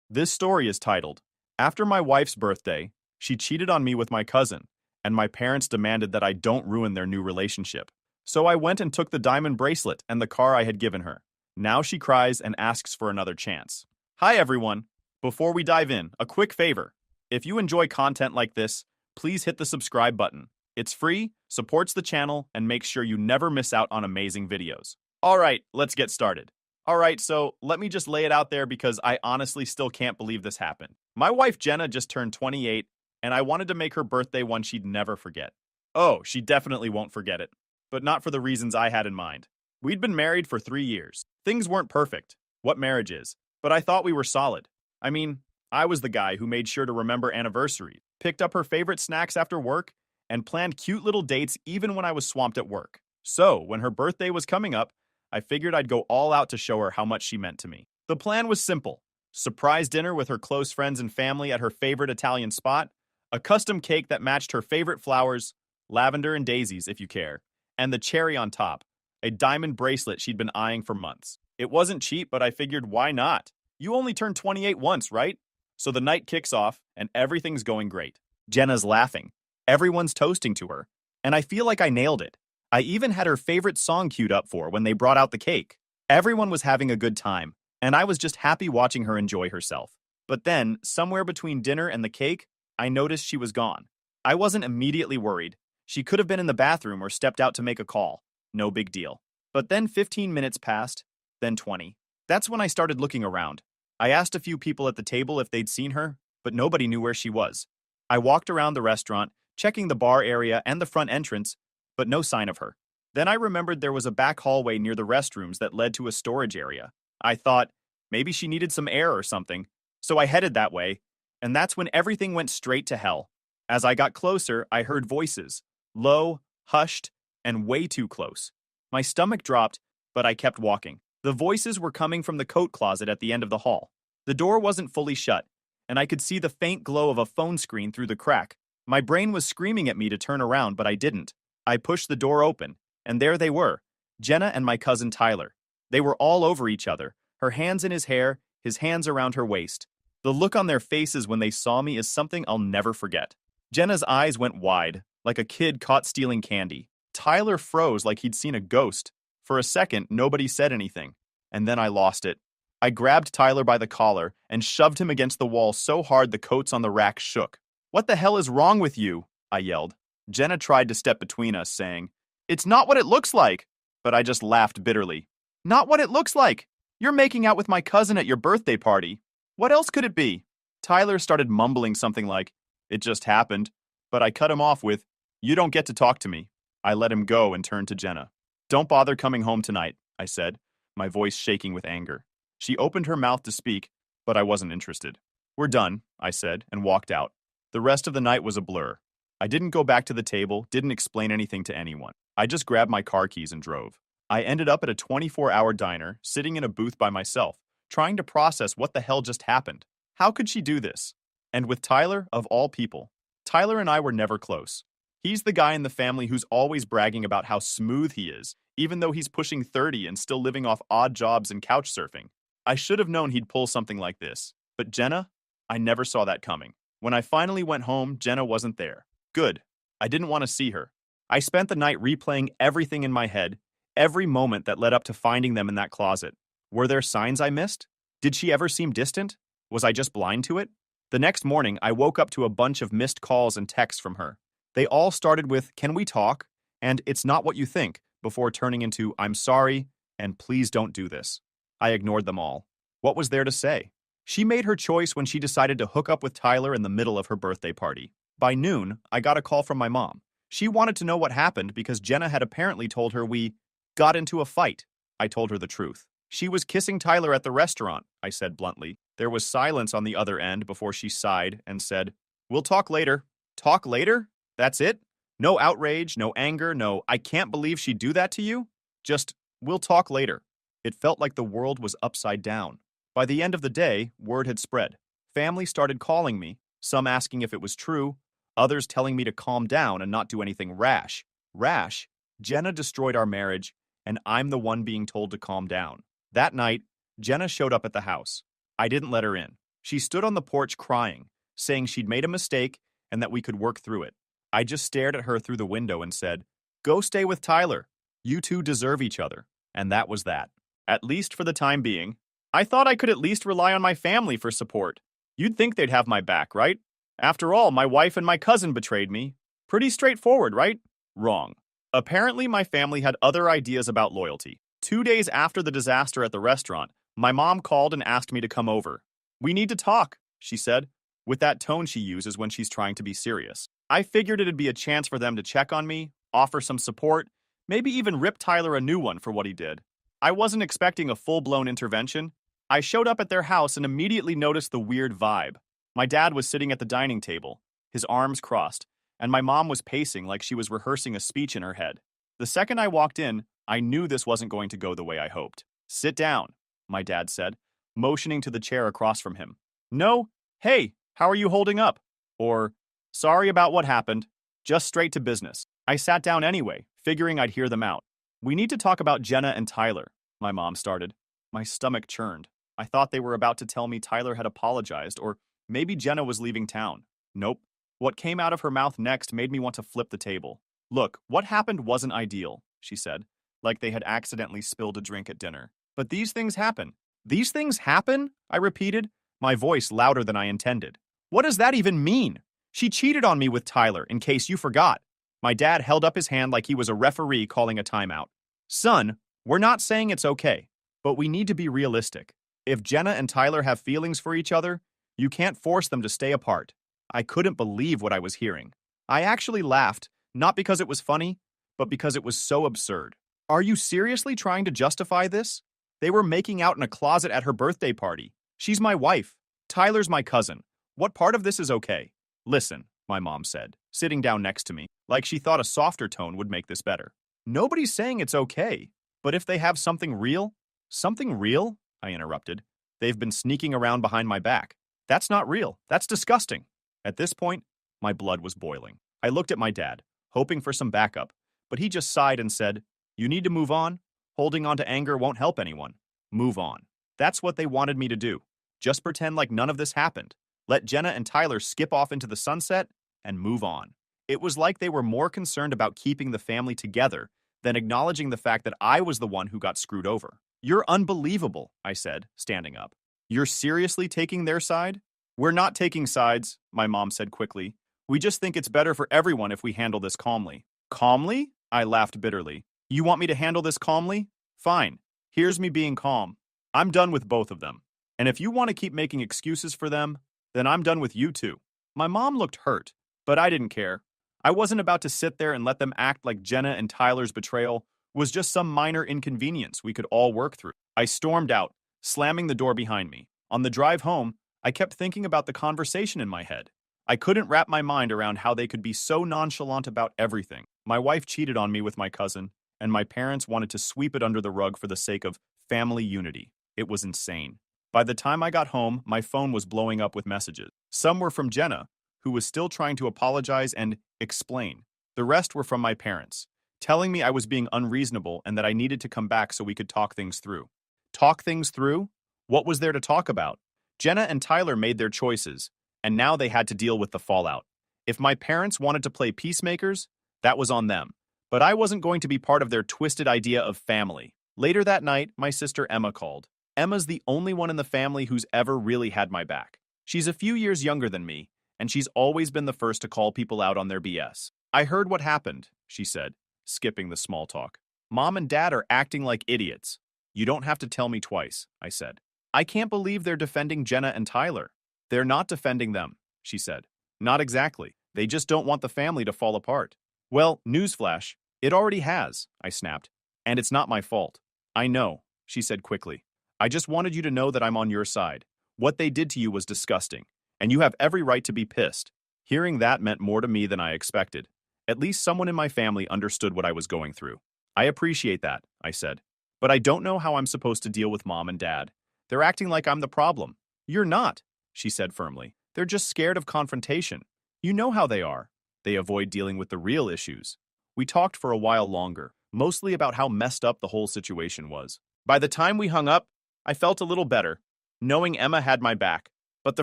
This story is titled, After My Wife's Birthday, She Cheated on Me with My Cousin, and My Parents Demanded That I Don't Ruin Their New Relationship. So I went and took the diamond bracelet and the car I had given her. Now she cries and asks for another chance. Hi everyone! Before we dive in, a quick favor. If you enjoy content like this, please hit the subscribe button. It's free, supports the channel, and makes sure you never miss out on amazing videos. Alright, let's get started. Alright, so let me just lay it out there because I honestly still can't believe this happened. My wife Jenna just turned 28, and I wanted to make her birthday one she'd never forget. Oh, she definitely won't forget it. But not for the reasons I had in mind. We'd been married for 3 years. Things weren't perfect. What marriage is. But I thought we were solid. I mean, I was the guy who made sure to remember anniversaries, picked up her favorite snacks after work, and planned cute little dates even when I was swamped at work. So, when her birthday was coming up, I figured I'd go all out to show her how much she meant to me. The plan was simple. Surprise dinner with her close friends and family at her favorite Italian spot, a custom cake that matched her favorite flowers, lavender and daisies if you care, and the cherry on top, a diamond bracelet she'd been eyeing for months. It wasn't cheap, but I figured why not? You only turn 28 once, right? So the night kicks off, and everything's going great. Jenna's laughing. Everyone's toasting to her. And I feel like I nailed it. I even had her favorite song queued up for when they brought out the cake. Everyone was having a good time, and I was just happy watching her enjoy herself. But then, somewhere between dinner and the cake, I noticed she was gone. I wasn't immediately worried. She could have been in the bathroom or stepped out to make a call. No big deal. But then 15 minutes passed, then 20. That's when I started looking around. I asked a few people at the table if they'd seen her, but nobody knew where she was. I walked around the restaurant, checking the bar area and the front entrance, but no sign of her. Then I remembered there was a back hallway near the restrooms that led to a storage area. I thought, maybe she needed some air or something, so I headed that way, and that's when everything went straight to hell. As I got closer, I heard voices, low, hushed, and way too close. My stomach dropped, but I kept walking. The voices were coming from the coat closet at the end of the hall. The door wasn't fully shut, and I could see the faint glow of a phone screen through the crack. My brain was screaming at me to turn around, but I didn't. I pushed the door open, and there they were, Jenna and my cousin Tyler. They were all over each other, her hands in his hair, his hands around her waist. The look on their faces when they saw me is something I'll never forget. Jenna's eyes went wide, like a kid caught stealing candy. Tyler froze like he'd seen a ghost. For a second, nobody said anything, and then I lost it. I grabbed Tyler by the collar and shoved him against the wall so hard the coats on the rack shook. "What the hell is wrong with you?" I yelled. Jenna tried to step between us, saying, "It's not what it looks like." But I just laughed bitterly. "Not what it looks like! You're making out with my cousin at your birthday party. What else could it be?" Tyler started mumbling something like, "It just happened," but I cut him off with, "You don't get to talk to me." I let him go and turned to Jenna. "Don't bother coming home tonight," I said, my voice shaking with anger. She opened her mouth to speak, but I wasn't interested. "We're done," I said, and walked out. The rest of the night was a blur. I didn't go back to the table, didn't explain anything to anyone. I just grabbed my car keys and drove. I ended up at a 24-hour diner, sitting in a booth by myself, trying to process what the hell just happened. How could she do this? And with Tyler, of all people. Tyler and I were never close. He's the guy in the family who's always bragging about how smooth he is, even though he's pushing 30 and still living off odd jobs and couch surfing. I should have known he'd pull something like this. But Jenna? I never saw that coming. When I finally went home, Jenna wasn't there. Good. I didn't want to see her. I spent the night replaying everything in my head, every moment that led up to finding them in that closet. Were there signs I missed? Did she ever seem distant? Was I just blind to it? The next morning, I woke up to a bunch of missed calls and texts from her. They all started with, "Can we talk?" and "It's not what you think," before turning into, "I'm sorry," and "Please don't do this." I ignored them all. What was there to say? She made her choice when she decided to hook up with Tyler in the middle of her birthday party. By noon, I got a call from my mom. She wanted to know what happened because Jenna had apparently told her we got into a fight. I told her the truth. "She was kissing Tyler at the restaurant," I said bluntly. There was silence on the other end before she sighed and said, "We'll talk later." Talk later? That's it? No outrage, no anger, no "I can't believe she'd do that to you"? Just, "We'll talk later." It felt like the world was upside down. By the end of the day, word had spread. Family started calling me, some asking if it was true, others telling me to calm down and not do anything rash. Rash? Jenna destroyed our marriage, and I'm the one being told to calm down. That night, Jenna showed up at the house. I didn't let her in. She stood on the porch crying, saying she'd made a mistake and that we could work through it. I just stared at her through the window and said, "Go stay with Tyler. You two deserve each other." And that was that. At least for the time being. I thought I could at least rely on my family for support. You'd think they'd have my back, right? After all, my wife and my cousin betrayed me. Pretty straightforward, right? Wrong. Apparently, my family had other ideas about loyalty. 2 days after the disaster at the restaurant, my mom called and asked me to come over. "We need to talk," she said, with that tone she uses when she's trying to be serious. I figured it'd be a chance for them to check on me, offer some support, maybe even rip Tyler a new one for what he did. I wasn't expecting a full-blown intervention. I showed up at their house and immediately noticed the weird vibe. My dad was sitting at the dining table, his arms crossed, and my mom was pacing like she was rehearsing a speech in her head. The second I walked in, I knew this wasn't going to go the way I hoped. "Sit down," my dad said, motioning to the chair across from him. No, "Hey, how are you holding up?" Or, "Sorry about what happened. Just straight to business." I sat down anyway, figuring I'd hear them out. "We need to talk about Jenna and Tyler," my mom started. My stomach churned. I thought they were about to tell me Tyler had apologized, or maybe Jenna was leaving town. Nope. What came out of her mouth next made me want to flip the table. "Look, what happened wasn't ideal," she said, like they had accidentally spilled a drink at dinner. "But these things happen." "These things happen?" I repeated, my voice louder than I intended. "What does that even mean? She cheated on me with Tyler, in case you forgot." My dad held up his hand like he was a referee calling a timeout. "Son, we're not saying it's okay, but we need to be realistic. If Jenna and Tyler have feelings for each other, you can't force them to stay apart." I couldn't believe what I was hearing. I actually laughed, not because it was funny, but because it was so absurd. "Are you seriously trying to justify this? They were making out in a closet at her birthday party. She's my wife. Tyler's my cousin. What part of this is okay?" "Listen," my mom said, sitting down next to me, like she thought a softer tone would make this better. "Nobody's saying it's okay, but if they have something real..." "Something real?" I interrupted. "They've been sneaking around behind my back. That's not real. That's disgusting." At this point, my blood was boiling. I looked at my dad, hoping for some backup, but he just sighed and said, "You need to move on. Holding on to anger won't help anyone. Move on." That's what they wanted me to do. Just pretend like none of this happened. Let Jenna and Tyler skip off into the sunset and move on. It was like they were more concerned about keeping the family together than acknowledging the fact that I was the one who got screwed over. "You're unbelievable," I said, standing up. "You're seriously taking their side?" "We're not taking sides," my mom said quickly. "We just think it's better for everyone if we handle this calmly." "Calmly?" I laughed bitterly. "You want me to handle this calmly? Fine. Here's me being calm. I'm done with both of them. And if you want to keep making excuses for them, then I'm done with you too." My mom looked hurt, but I didn't care. I wasn't about to sit there and let them act like Jenna and Tyler's betrayal was just some minor inconvenience we could all work through. I stormed out, slamming the door behind me. On the drive home, I kept thinking about the conversation in my head. I couldn't wrap my mind around how they could be so nonchalant about everything. My wife cheated on me with my cousin, and my parents wanted to sweep it under the rug for the sake of family unity. It was insane. By the time I got home, my phone was blowing up with messages. Some were from Jenna, who was still trying to apologize and explain. The rest were from my parents, telling me I was being unreasonable and that I needed to come back so we could talk things through. Talk things through? What was there to talk about? Jenna and Tyler made their choices, and now they had to deal with the fallout. If my parents wanted to play peacemakers, that was on them. But I wasn't going to be part of their twisted idea of family. Later that night, my sister Emma called. Emma's the only one in the family who's ever really had my back. She's a few years younger than me, and she's always been the first to call people out on their BS. "I heard what happened," she said, skipping the small talk. "Mom and Dad are acting like idiots." "You don't have to tell me twice," I said. "I can't believe they're defending Jenna and Tyler." "They're not defending them," she said. "Not exactly. They just don't want the family to fall apart." "Well, newsflash, it already has," I snapped. "And it's not my fault." "I know," she said quickly. "I just wanted you to know that I'm on your side. What they did to you was disgusting, and you have every right to be pissed." Hearing that meant more to me than I expected. At least someone in my family understood what I was going through. "I appreciate that," I said. "But I don't know how I'm supposed to deal with Mom and Dad. They're acting like I'm the problem." "You're not," she said firmly. "They're just scared of confrontation. You know how they are. They avoid dealing with the real issues." We talked for a while longer, mostly about how messed up the whole situation was. By the time we hung up, I felt a little better, knowing Emma had my back. But the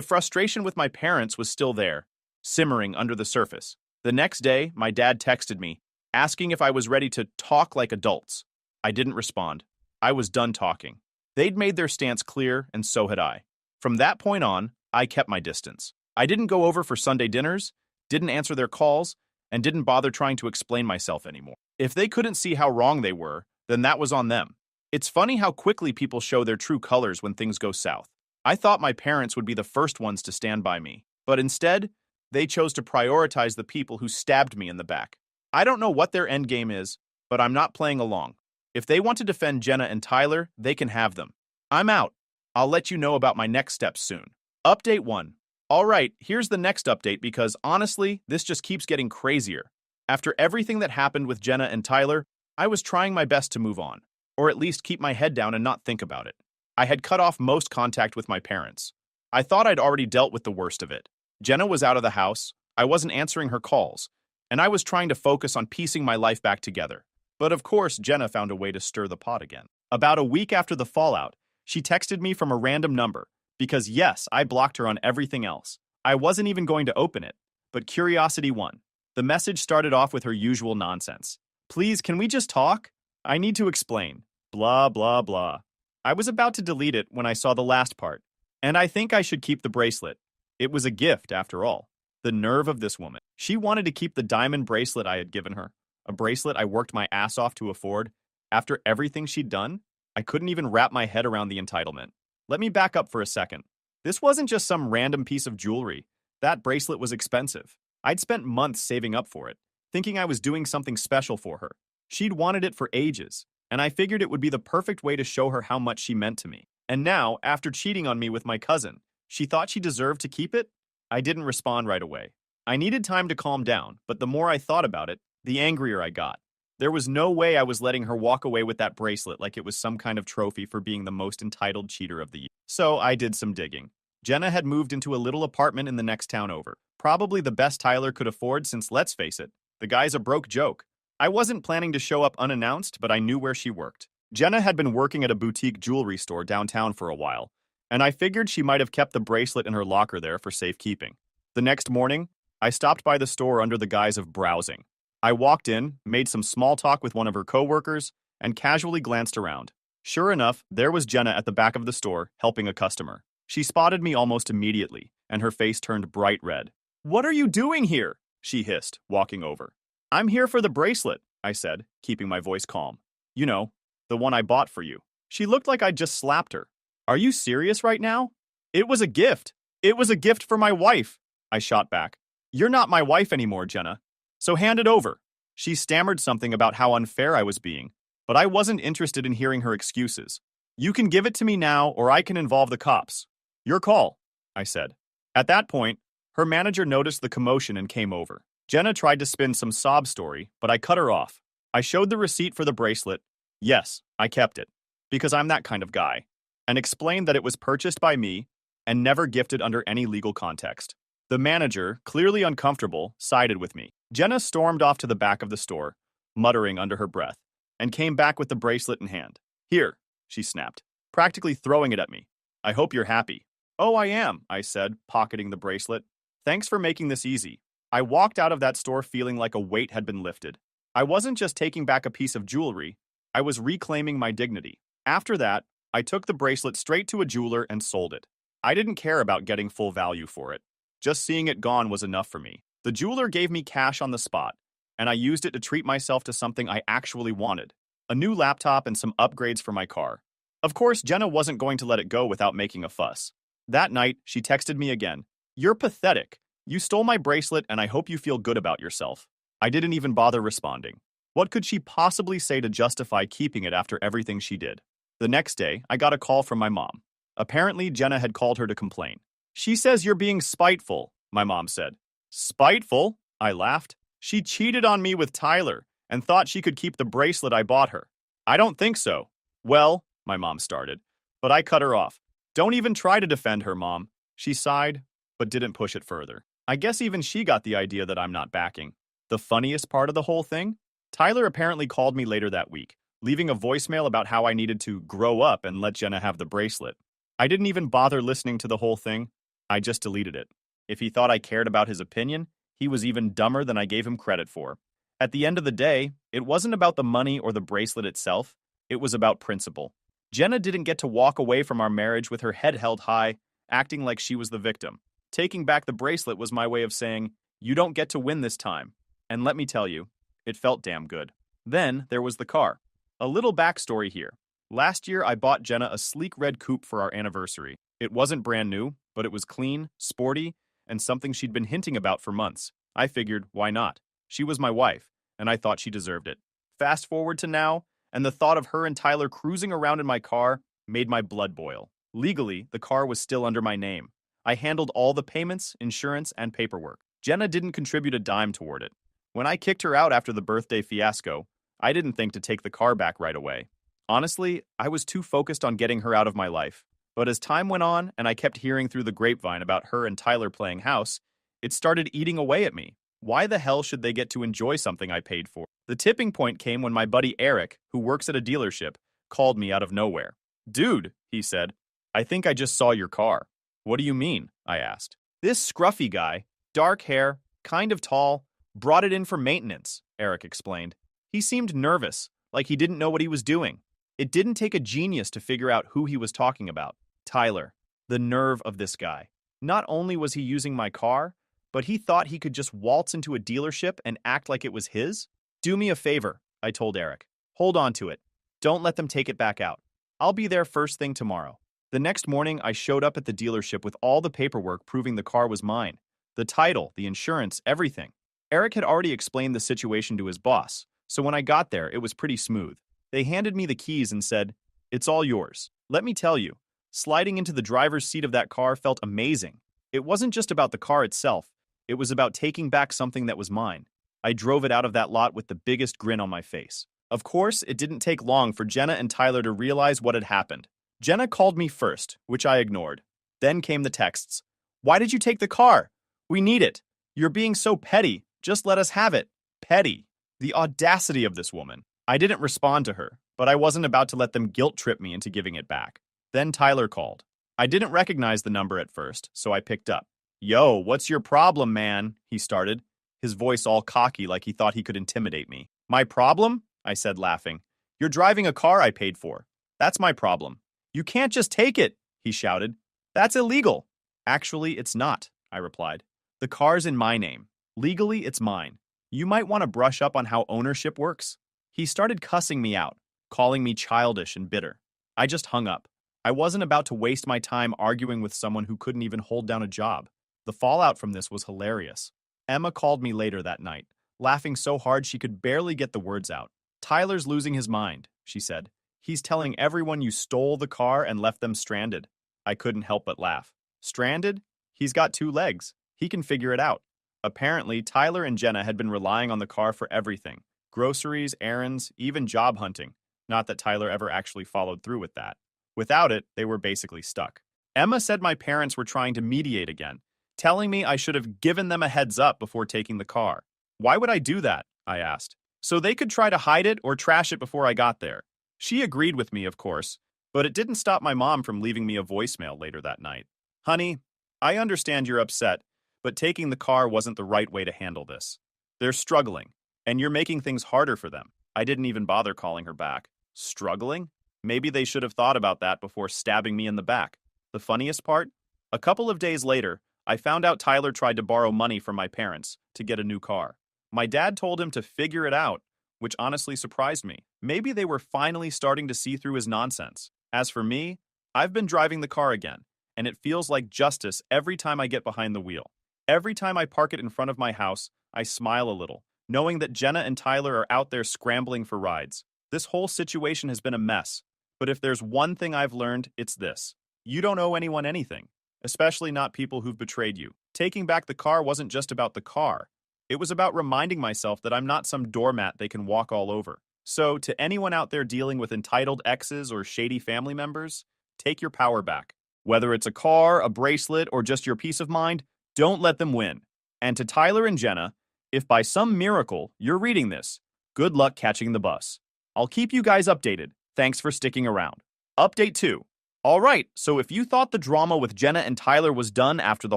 frustration with my parents was still there, simmering under the surface. The next day, my dad texted me, asking if I was ready to talk like adults. I didn't respond. I was done talking. They'd made their stance clear, and so had I. From that point on, I kept my distance. I didn't go over for Sunday dinners, didn't answer their calls, and didn't bother trying to explain myself anymore. If they couldn't see how wrong they were, then that was on them. It's funny how quickly people show their true colors when things go south. I thought my parents would be the first ones to stand by me, but instead, they chose to prioritize the people who stabbed me in the back. I don't know what their endgame is, but I'm not playing along. If they want to defend Jenna and Tyler, they can have them. I'm out. I'll let you know about my next steps soon. Update 1. Alright, here's the next update because honestly, this just keeps getting crazier. After everything that happened with Jenna and Tyler, I was trying my best to move on, or at least keep my head down and not think about it. I had cut off most contact with my parents. I thought I'd already dealt with the worst of it. Jenna was out of the house, I wasn't answering her calls, and I was trying to focus on piecing my life back together. But of course, Jenna found a way to stir the pot again. About a week after the fallout, she texted me from a random number, because yes, I blocked her on everything else. I wasn't even going to open it, but curiosity won. The message started off with her usual nonsense. Please, can we just talk? I need to explain. Blah, blah, blah. I was about to delete it when I saw the last part. And I think I should keep the bracelet. It was a gift, after all. The nerve of this woman. She wanted to keep the diamond bracelet I had given her. A bracelet I worked my ass off to afford. After everything she'd done, I couldn't even wrap my head around the entitlement. Let me back up for a second. This wasn't just some random piece of jewelry. That bracelet was expensive. I'd spent months saving up for it, thinking I was doing something special for her. She'd wanted it for ages, and I figured it would be the perfect way to show her how much she meant to me. And now, after cheating on me with my cousin, she thought she deserved to keep it? I didn't respond right away. I needed time to calm down, but the more I thought about it, the angrier I got. There was no way I was letting her walk away with that bracelet like it was some kind of trophy for being the most entitled cheater of the year. So I did some digging. Jenna had moved into a little apartment in the next town over. Probably the best Tyler could afford since, let's face it, the guy's a broke joke. I wasn't planning to show up unannounced, but I knew where she worked. Jenna had been working at a boutique jewelry store downtown for a while, and I figured she might have kept the bracelet in her locker there for safekeeping. The next morning, I stopped by the store under the guise of browsing. I walked in, made some small talk with one of her coworkers, and casually glanced around. Sure enough, there was Jenna at the back of the store, helping a customer. She spotted me almost immediately, and her face turned bright red. "What are you doing here?" she hissed, walking over. "I'm here for the bracelet," I said, keeping my voice calm. "You know, the one I bought for you." She looked like I'd just slapped her. "Are you serious right now?" "It was a gift. It was a gift for my wife," I shot back. "You're not my wife anymore, Jenna. So hand it over." She stammered something about how unfair I was being, but I wasn't interested in hearing her excuses. "You can give it to me now, or I can involve the cops." "Your call," I said. At that point, her manager noticed the commotion and came over. Jenna tried to spin some sob story, but I cut her off. I showed the receipt for the bracelet. Yes, I kept it, because I'm that kind of guy, and explained that it was purchased by me and never gifted under any legal context. The manager, clearly uncomfortable, sided with me. Jenna stormed off to the back of the store, muttering under her breath, and came back with the bracelet in hand. "Here," she snapped, practically throwing it at me. "I hope you're happy." "Oh, I am," I said, pocketing the bracelet. "Thanks for making this easy." I walked out of that store feeling like a weight had been lifted. I wasn't just taking back a piece of jewelry, I was reclaiming my dignity. After that, I took the bracelet straight to a jeweler and sold it. I didn't care about getting full value for it. Just seeing it gone was enough for me. The jeweler gave me cash on the spot, and I used it to treat myself to something I actually wanted. A new laptop and some upgrades for my car. Of course, Jenna wasn't going to let it go without making a fuss. That night, she texted me again. "You're pathetic. You stole my bracelet and I hope you feel good about yourself." I didn't even bother responding. What could she possibly say to justify keeping it after everything she did? The next day, I got a call from my mom. Apparently, Jenna had called her to complain. "She says you're being spiteful," my mom said. "Spiteful?" I laughed. "She cheated on me with Tyler and thought she could keep the bracelet I bought her." "I don't think so." "Well," my mom started, but I cut her off. "Don't even try to defend her, Mom." She sighed, but didn't push it further. I guess even she got the idea that I'm not backing. The funniest part of the whole thing? Tyler apparently called me later that week, leaving a voicemail about how I needed to grow up and let Jenna have the bracelet. I didn't even bother listening to the whole thing. I just deleted it. If he thought I cared about his opinion, he was even dumber than I gave him credit for. At the end of the day, it wasn't about the money or the bracelet itself, it was about principle. Jenna didn't get to walk away from our marriage with her head held high, acting like she was the victim. Taking back the bracelet was my way of saying, "You don't get to win this time." And let me tell you, it felt damn good. Then there was the car. A little backstory here. Last year, I bought Jenna a sleek red coupe for our anniversary. It wasn't brand new, but it was clean, sporty, and something she'd been hinting about for months. I figured, why not? She was my wife, and I thought she deserved it. Fast forward to now, and the thought of her and Tyler cruising around in my car made my blood boil. Legally, the car was still under my name. I handled all the payments, insurance, and paperwork. Jenna didn't contribute a dime toward it. When I kicked her out after the birthday fiasco, I didn't think to take the car back right away. Honestly, I was too focused on getting her out of my life. But as time went on and I kept hearing through the grapevine about her and Tyler playing house, it started eating away at me. Why the hell should they get to enjoy something I paid for? The tipping point came when my buddy Eric, who works at a dealership, called me out of nowhere. "Dude," he said, "I think I just saw your car." "What do you mean?" I asked. "This scruffy guy, dark hair, kind of tall, brought it in for maintenance," Eric explained. "He seemed nervous, like he didn't know what he was doing." It didn't take a genius to figure out who he was talking about. Tyler. The nerve of this guy. Not only was he using my car, but he thought he could just waltz into a dealership and act like it was his? "Do me a favor," I told Eric. "Hold on to it. Don't let them take it back out. I'll be there first thing tomorrow." The next morning, I showed up at the dealership with all the paperwork proving the car was mine. The title, the insurance, everything. Eric had already explained the situation to his boss, so when I got there, it was pretty smooth. They handed me the keys and said, "It's all yours." Let me tell you, sliding into the driver's seat of that car felt amazing. It wasn't just about the car itself, it was about taking back something that was mine. I drove it out of that lot with the biggest grin on my face. Of course, it didn't take long for Jenna and Tyler to realize what had happened. Jenna called me first, which I ignored. Then came the texts. "Why did you take the car? We need it. You're being so petty. Just let us have it." Petty. The audacity of this woman. I didn't respond to her, but I wasn't about to let them guilt trip me into giving it back. Then Tyler called. I didn't recognize the number at first, so I picked up. "Yo, what's your problem, man?" he started, his voice all cocky like he thought he could intimidate me. "My problem?" I said, laughing. "You're driving a car I paid for. That's my problem." "You can't just take it," he shouted. "That's illegal." "Actually, it's not," I replied. "The car's in my name. Legally, it's mine. You might want to brush up on how ownership works." He started cussing me out, calling me childish and bitter. I just hung up. I wasn't about to waste my time arguing with someone who couldn't even hold down a job. The fallout from this was hilarious. Emma called me later that night, laughing so hard she could barely get the words out. "Tyler's losing his mind," she said. "He's telling everyone you stole the car and left them stranded." I couldn't help but laugh. Stranded? He's got 2 legs. He can figure it out. Apparently, Tyler and Jenna had been relying on the car for everything. Groceries, errands, even job hunting. Not that Tyler ever actually followed through with that. Without it, they were basically stuck. Emma said my parents were trying to mediate again, telling me I should have given them a heads up before taking the car. "Why would I do that?" I asked. "So they could try to hide it or trash it before I got there." She agreed with me, of course, but it didn't stop my mom from leaving me a voicemail later that night. "Honey, I understand you're upset, but taking the car wasn't the right way to handle this. They're struggling, and you're making things harder for them." I didn't even bother calling her back. Struggling? Maybe they should have thought about that before stabbing me in the back. The funniest part? A couple of days later, I found out Tyler tried to borrow money from my parents to get a new car. My dad told him to figure it out, which honestly surprised me. Maybe they were finally starting to see through his nonsense. As for me, I've been driving the car again, and it feels like justice every time I get behind the wheel. Every time I park it in front of my house, I smile a little, knowing that Jenna and Tyler are out there scrambling for rides. This whole situation has been a mess, but if there's one thing I've learned, it's this. You don't owe anyone anything, especially not people who've betrayed you. Taking back the car wasn't just about the car. It was about reminding myself that I'm not some doormat they can walk all over. So, to anyone out there dealing with entitled exes or shady family members, take your power back. Whether it's a car, a bracelet, or just your peace of mind, don't let them win. And to Tyler and Jenna, if by some miracle you're reading this, good luck catching the bus. I'll keep you guys updated. Thanks for sticking around. Update 2. All right, so if you thought the drama with Jenna and Tyler was done after the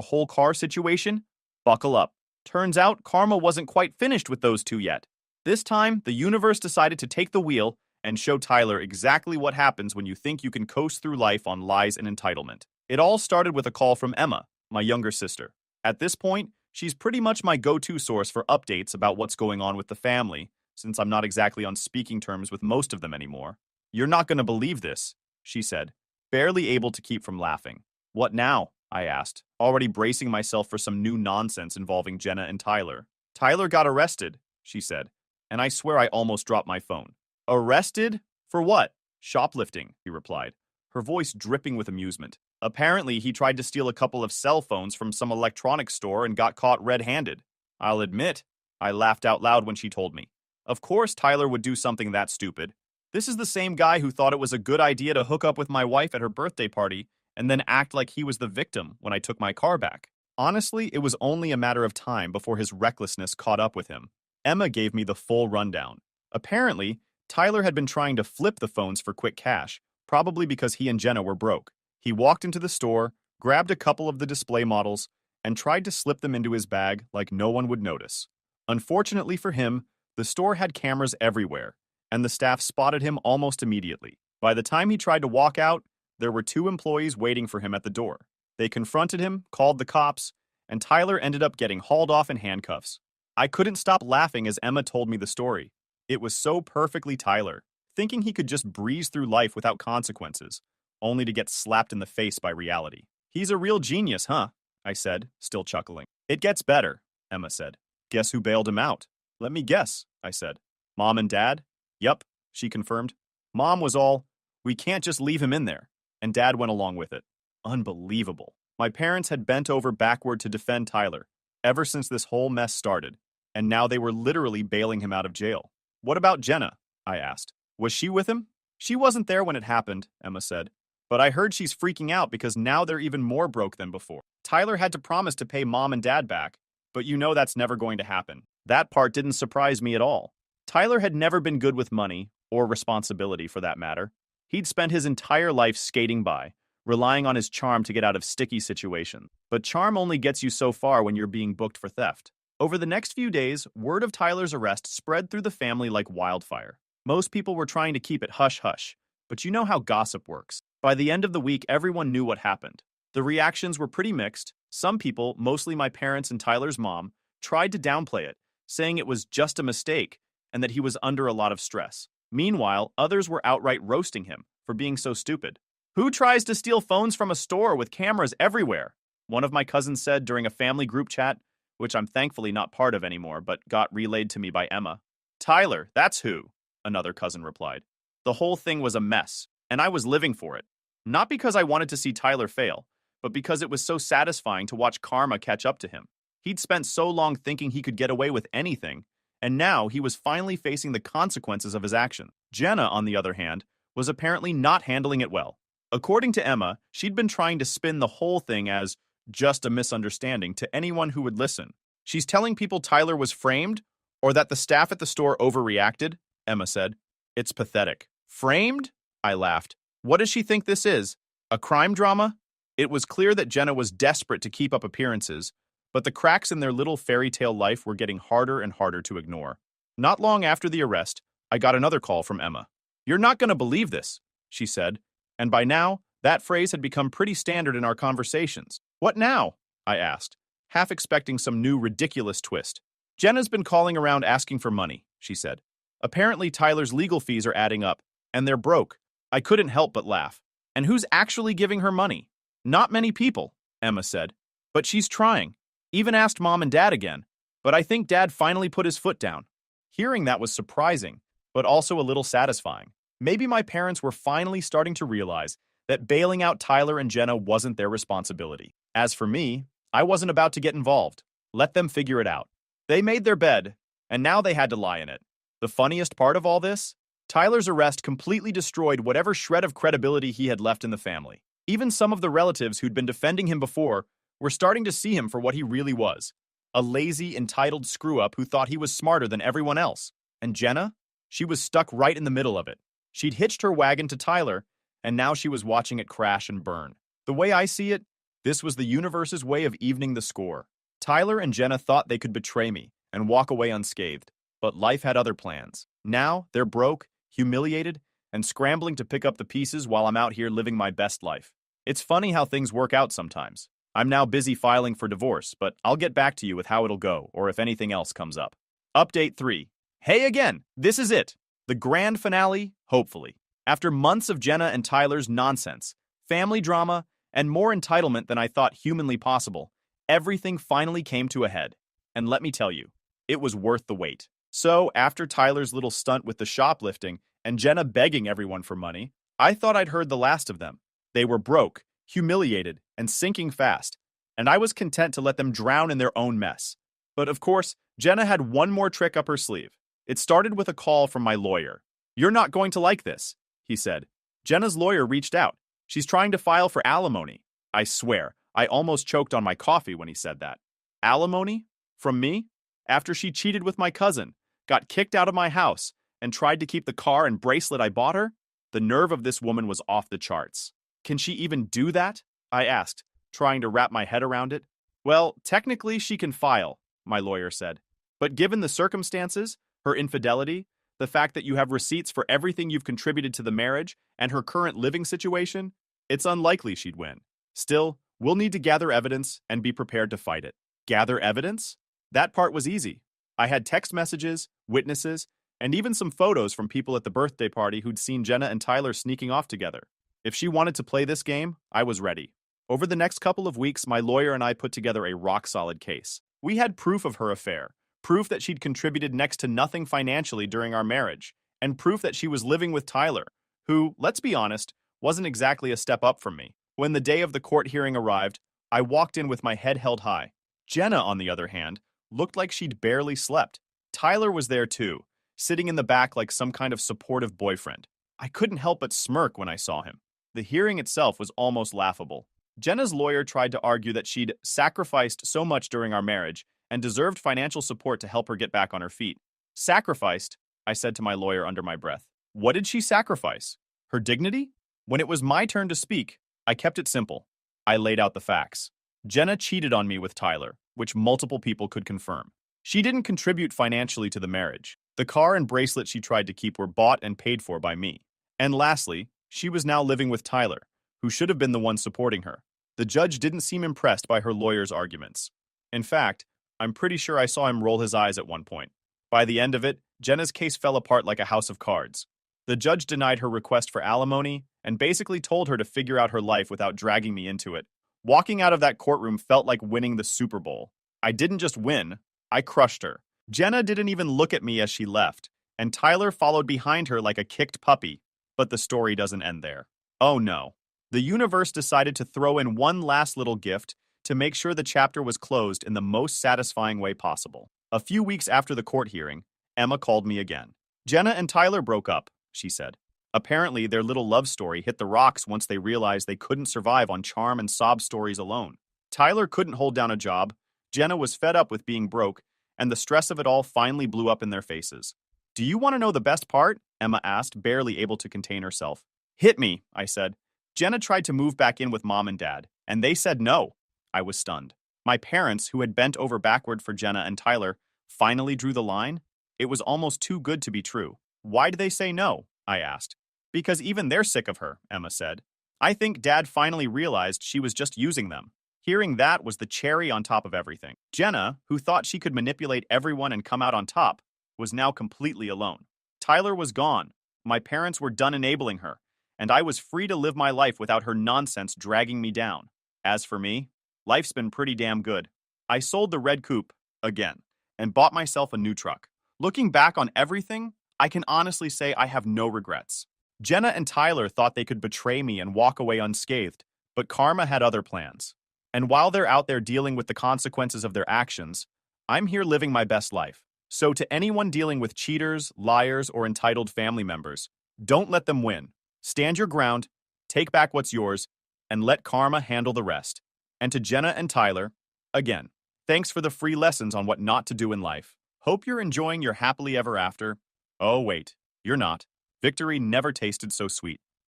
whole car situation, buckle up. Turns out karma wasn't quite finished with those two yet. This time, the universe decided to take the wheel and show Tyler exactly what happens when you think you can coast through life on lies and entitlement. It all started with a call from Emma, my younger sister. At this point, she's pretty much my go-to source for updates about what's going on with the family, since I'm not exactly on speaking terms with most of them anymore. "You're not going to believe this," she said, barely able to keep from laughing. "What now?" I asked, already bracing myself for some new nonsense involving Jenna and Tyler. "Tyler got arrested," she said, and I swear I almost dropped my phone. "Arrested? For what?" "Shoplifting," he replied, her voice dripping with amusement. "Apparently, he tried to steal a couple of cell phones from some electronics store and got caught red-handed." I'll admit, I laughed out loud when she told me. Of course Tyler would do something that stupid. This is the same guy who thought it was a good idea to hook up with my wife at her birthday party and then act like he was the victim when I took my car back. Honestly, it was only a matter of time before his recklessness caught up with him. Emma gave me the full rundown. Apparently, Tyler had been trying to flip the phones for quick cash, probably because he and Jenna were broke. He walked into the store, grabbed a couple of the display models, and tried to slip them into his bag like no one would notice. Unfortunately for him, the store had cameras everywhere, and the staff spotted him almost immediately. By the time he tried to walk out, there were two employees waiting for him at the door. They confronted him, called the cops, and Tyler ended up getting hauled off in handcuffs. I couldn't stop laughing as Emma told me the story. It was so perfectly Tyler, thinking he could just breeze through life without consequences, only to get slapped in the face by reality. "He's a real genius, huh?" I said, still chuckling. "It gets better," Emma said. "Guess who bailed him out?" "Let me guess," I said. "Mom and Dad?" "Yup," she confirmed. Mom was all, "We can't just leave him in there," and Dad went along with it. Unbelievable. My parents had bent over backward to defend Tyler, ever since this whole mess started, and now they were literally bailing him out of jail. "What about Jenna?" I asked. "Was she with him?" "She wasn't there when it happened," Emma said. "But I heard she's freaking out because now they're even more broke than before. Tyler had to promise to pay Mom and Dad back, but you know that's never going to happen." That part didn't surprise me at all. Tyler had never been good with money, or responsibility for that matter. He'd spent his entire life skating by, relying on his charm to get out of sticky situations. But charm only gets you so far when you're being booked for theft. Over the next few days, word of Tyler's arrest spread through the family like wildfire. Most people were trying to keep it hush-hush, but you know how gossip works. By the end of the week, everyone knew what happened. The reactions were pretty mixed. Some people, mostly my parents and Tyler's mom, tried to downplay it, saying it was just a mistake and that he was under a lot of stress. Meanwhile, others were outright roasting him for being so stupid. "Who tries to steal phones from a store with cameras everywhere?" one of my cousins said during a family group chat, which I'm thankfully not part of anymore, but got relayed to me by Emma. "Tyler, that's who," another cousin replied. The whole thing was a mess, and I was living for it. Not because I wanted to see Tyler fail, but because it was so satisfying to watch karma catch up to him. He'd spent so long thinking he could get away with anything, and now he was finally facing the consequences of his actions. Jenna, on the other hand, was apparently not handling it well. According to Emma, she'd been trying to spin the whole thing as just a misunderstanding to anyone who would listen. "She's telling people Tyler was framed, or that the staff at the store overreacted," Emma said. "It's pathetic." "Framed?" I laughed. "What does she think this is? A crime drama?" It was clear that Jenna was desperate to keep up appearances, but the cracks in their little fairy tale life were getting harder and harder to ignore. Not long after the arrest, I got another call from Emma. "You're not going to believe this," she said, and by now, that phrase had become pretty standard in our conversations. "What now?" I asked, half expecting some new ridiculous twist. "Jenna's been calling around asking for money," she said. "Apparently Tyler's legal fees are adding up, and they're broke." I couldn't help but laugh. "And who's actually giving her money?" "Not many people," Emma said. "But she's trying. Even asked Mom and Dad again. But I think Dad finally put his foot down." Hearing that was surprising, but also a little satisfying. Maybe my parents were finally starting to realize that bailing out Tyler and Jenna wasn't their responsibility. As for me, I wasn't about to get involved. Let them figure it out. They made their bed, and now they had to lie in it. The funniest part of all this? Tyler's arrest completely destroyed whatever shred of credibility he had left in the family. Even some of the relatives who'd been defending him before were starting to see him for what he really was. A lazy, entitled screw-up who thought he was smarter than everyone else. And Jenna? She was stuck right in the middle of it. She'd hitched her wagon to Tyler, and now she was watching it crash and burn. The way I see it, this was the universe's way of evening the score. Tyler and Jenna thought they could betray me and walk away unscathed, but life had other plans. Now, they're broke, humiliated, and scrambling to pick up the pieces while I'm out here living my best life. It's funny how things work out sometimes. I'm now busy filing for divorce, but I'll get back to you with how it'll go or if anything else comes up. Update 3. Hey again, this is it. The grand finale, hopefully. After months of Jenna and Tyler's nonsense, family drama, and more entitlement than I thought humanly possible, everything finally came to a head. And let me tell you, it was worth the wait. So, after Tyler's little stunt with the shoplifting and Jenna begging everyone for money, I thought I'd heard the last of them. They were broke, humiliated, and sinking fast, and I was content to let them drown in their own mess. But of course, Jenna had one more trick up her sleeve. It started with a call from my lawyer. "You're not going to like this," he said. Jenna's lawyer reached out. "She's trying to file for alimony." I swear, I almost choked on my coffee when he said that. Alimony? From me? After she cheated with my cousin, got kicked out of my house, and tried to keep the car and bracelet I bought her? The nerve of this woman was off the charts. Can she even do that? I asked, trying to wrap my head around it. "Well, technically she can file," my lawyer said. "But given the circumstances, her infidelity, the fact that you have receipts for everything you've contributed to the marriage, and her current living situation, it's unlikely she'd win. Still, we'll need to gather evidence and be prepared to fight it." Gather evidence? That part was easy. I had text messages, witnesses, and even some photos from people at the birthday party who'd seen Jenna and Tyler sneaking off together. If she wanted to play this game, I was ready. Over the next couple of weeks, my lawyer and I put together a rock-solid case. We had proof of her affair, proof that she'd contributed next to nothing financially during our marriage, and proof that she was living with Tyler, who, let's be honest, wasn't exactly a step up from me. When the day of the court hearing arrived, I walked in with my head held high. Jenna, on the other hand, looked like she'd barely slept. Tyler was there too, sitting in the back like some kind of supportive boyfriend. I couldn't help but smirk when I saw him. The hearing itself was almost laughable. Jenna's lawyer tried to argue that she'd sacrificed so much during our marriage and deserved financial support to help her get back on her feet. Sacrificed? I said to my lawyer under my breath. What did she sacrifice? Her dignity? When it was my turn to speak, I kept it simple. I laid out the facts. Jenna cheated on me with Tyler, which multiple people could confirm. She didn't contribute financially to the marriage. The car and bracelet she tried to keep were bought and paid for by me. And lastly, she was now living with Tyler, who should have been the one supporting her. The judge didn't seem impressed by her lawyer's arguments. In fact, I'm pretty sure I saw him roll his eyes at one point. By the end of it, Jenna's case fell apart like a house of cards. The judge denied her request for alimony and basically told her to figure out her life without dragging me into it. Walking out of that courtroom felt like winning the Super Bowl. I didn't just win, I crushed her. Jenna didn't even look at me as she left, and Tyler followed behind her like a kicked puppy. But the story doesn't end there. Oh no. The universe decided to throw in one last little gift to make sure the chapter was closed in the most satisfying way possible. A few weeks after the court hearing, Emma called me again. "Jenna and Tyler broke up," she said. "Apparently, their little love story hit the rocks once they realized they couldn't survive on charm and sob stories alone. Tyler couldn't hold down a job, Jenna was fed up with being broke, and the stress of it all finally blew up in their faces." "Do you want to know the best part?" Emma asked, barely able to contain herself. "Hit me," I said. "Jenna tried to move back in with Mom and Dad, and they said no." I was stunned. My parents, who had bent over backward for Jenna and Tyler, finally drew the line? It was almost too good to be true. "Why did they say no?" I asked. "Because even they're sick of her," Emma said. "I think Dad finally realized she was just using them." Hearing that was the cherry on top of everything. Jenna, who thought she could manipulate everyone and come out on top, was now completely alone. Tyler was gone. My parents were done enabling her, and I was free to live my life without her nonsense dragging me down. As for me, life's been pretty damn good. I sold the red coupe, again, and bought myself a new truck. Looking back on everything, I can honestly say I have no regrets. Jenna and Tyler thought they could betray me and walk away unscathed, but karma had other plans. And while they're out there dealing with the consequences of their actions, I'm here living my best life. So to anyone dealing with cheaters, liars, or entitled family members, don't let them win. Stand your ground, take back what's yours, and let karma handle the rest. And to Jenna and Tyler, again, thanks for the free lessons on what not to do in life. Hope you're enjoying your happily ever after. Oh wait, you're not. Victory never tasted so sweet.